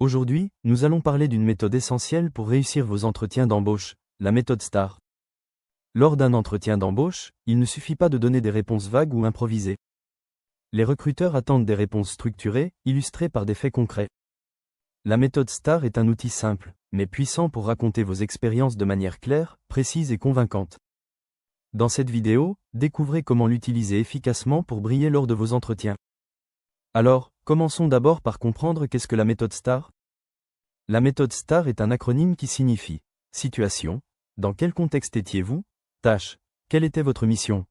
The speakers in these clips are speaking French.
Aujourd'hui, nous allons parler d'une méthode essentielle pour réussir vos entretiens d'embauche, la méthode STAR. Lors d'un entretien d'embauche, il ne suffit pas de donner des réponses vagues ou improvisées. Les recruteurs attendent des réponses structurées, illustrées par des faits concrets. La méthode STAR est un outil simple, mais puissant pour raconter vos expériences de manière claire, précise et convaincante. Dans cette vidéo, découvrez comment l'utiliser efficacement pour briller lors de vos entretiens. Alors, commençons d'abord par comprendre qu'est-ce que la méthode STAR. La méthode STAR est un acronyme qui signifie situation, dans quel contexte étiez-vous, tâche, quelle était votre mission,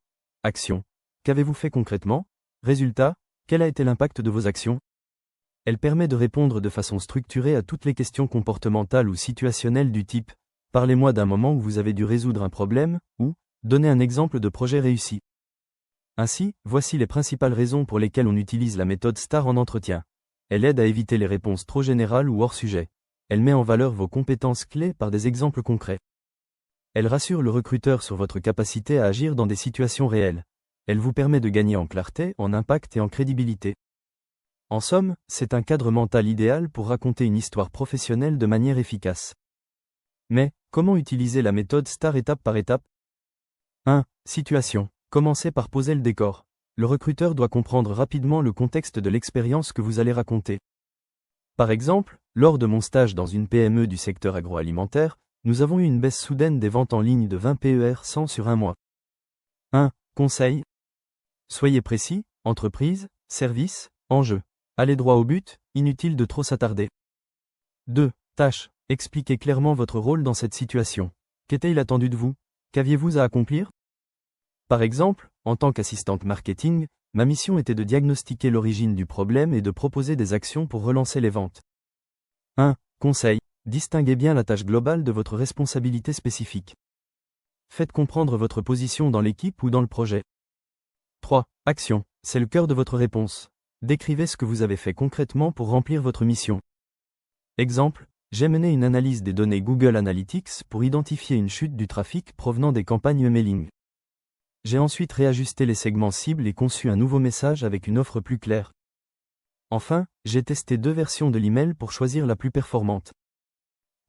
action, qu'avez-vous fait concrètement, résultat, quel a été l'impact de vos actions. Elle permet de répondre de façon structurée à toutes les questions comportementales ou situationnelles du type « Parlez-moi d'un moment où vous avez dû résoudre un problème » ou « Donnez un exemple de projet réussi ». Ainsi, voici les principales raisons pour lesquelles on utilise la méthode STAR en entretien. Elle aide à éviter les réponses trop générales ou hors sujet. Elle met en valeur vos compétences clés par des exemples concrets. Elle rassure le recruteur sur votre capacité à agir dans des situations réelles. Elle vous permet de gagner en clarté, en impact et en crédibilité. En somme, c'est un cadre mental idéal pour raconter une histoire professionnelle de manière efficace. Mais, comment utiliser la méthode STAR étape par étape? 1. Situation. Commencez par poser le décor. Le recruteur doit comprendre rapidement le contexte de l'expérience que vous allez raconter. Par exemple, lors de mon stage dans une PME du secteur agroalimentaire, nous avons eu une baisse soudaine des ventes en ligne de 20 PER 100 sur un mois. 1. Conseil. Soyez précis, entreprise, service, enjeu. Allez droit au but, inutile de trop s'attarder. 2. Tâche. Expliquez clairement votre rôle dans cette situation. Qu'était-il attendu de vous? Qu'aviez-vous à accomplir? Par exemple, en tant qu'assistante marketing, ma mission était de diagnostiquer l'origine du problème et de proposer des actions pour relancer les ventes. 1. Conseil. Distinguez bien la tâche globale de votre responsabilité spécifique. Faites comprendre votre position dans l'équipe ou dans le projet. 3. Action. C'est le cœur de votre réponse. Décrivez ce que vous avez fait concrètement pour remplir votre mission. Exemple, j'ai mené une analyse des données Google Analytics pour identifier une chute du trafic provenant des campagnes emailing. J'ai ensuite réajusté les segments cibles et conçu un nouveau message avec une offre plus claire. Enfin, j'ai testé 2 versions de l'email pour choisir la plus performante.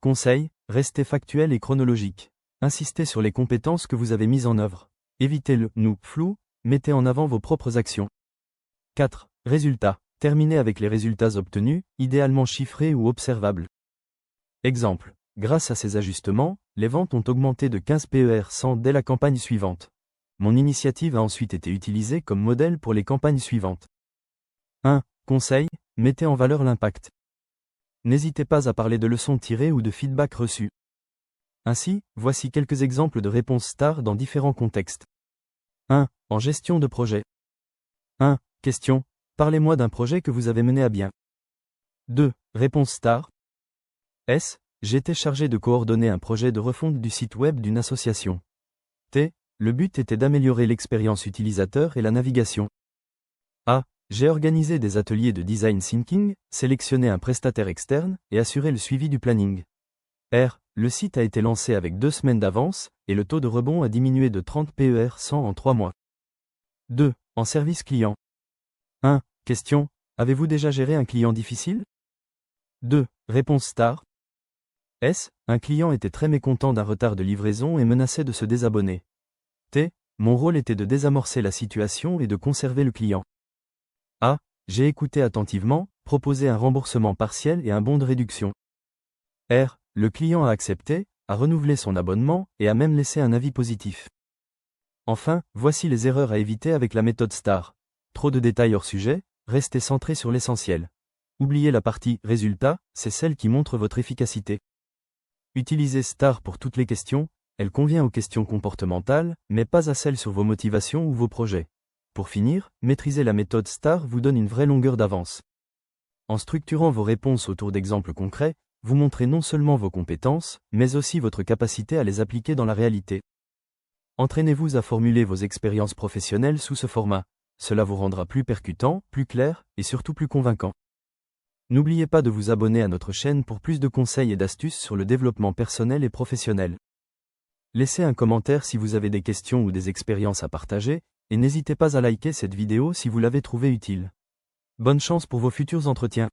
Conseil, restez factuel et chronologique. Insistez sur les compétences que vous avez mises en œuvre. Évitez le « nous » flou, mettez en avant vos propres actions. 4. Résultats. Terminez avec les résultats obtenus, idéalement chiffrés ou observables. Exemple. Grâce à ces ajustements, les ventes ont augmenté de 15 PER 100 dès la campagne suivante. Mon initiative a ensuite été utilisée comme modèle pour les campagnes suivantes. 1. Conseil, mettez en valeur l'impact. N'hésitez pas à parler de leçons tirées ou de feedback reçu. Ainsi, voici quelques exemples de réponses STAR dans différents contextes. 1. En gestion de projet. 1. Question. Parlez-moi d'un projet que vous avez mené à bien. 2. Réponse STAR. S. J'étais chargé de coordonner un projet de refonte du site web d'une association. T. Le but était d'améliorer l'expérience utilisateur et la navigation. A. J'ai organisé des ateliers de design thinking, sélectionné un prestataire externe et assuré le suivi du planning. R. Le site a été lancé avec 2 semaines d'avance et le taux de rebond a diminué de 30 PER 100 en 3 mois. 2. En service client. 1. Question. Avez-vous déjà géré un client difficile? 2. Réponse STAR. S. Un client était très mécontent d'un retard de livraison et menaçait de se désabonner. T. Mon rôle était de désamorcer la situation et de conserver le client. A. J'ai écouté attentivement, proposé un remboursement partiel et un bon de réduction. R. Le client a accepté, a renouvelé son abonnement et a même laissé un avis positif. Enfin, voici les erreurs à éviter avec la méthode STAR. Trop de détails hors sujet, restez centré sur l'essentiel. Oubliez la partie « Résultat », c'est celle qui montre votre efficacité. Utilisez STAR pour toutes les questions. Elle convient aux questions comportementales, mais pas à celles sur vos motivations ou vos projets. Pour finir, maîtriser la méthode STAR vous donne une vraie longueur d'avance. En structurant vos réponses autour d'exemples concrets, vous montrez non seulement vos compétences, mais aussi votre capacité à les appliquer dans la réalité. Entraînez-vous à formuler vos expériences professionnelles sous ce format. Cela vous rendra plus percutant, plus clair et surtout plus convaincant. N'oubliez pas de vous abonner à notre chaîne pour plus de conseils et d'astuces sur le développement personnel et professionnel. Laissez un commentaire si vous avez des questions ou des expériences à partager, et n'hésitez pas à liker cette vidéo si vous l'avez trouvée utile. Bonne chance pour vos futurs entretiens.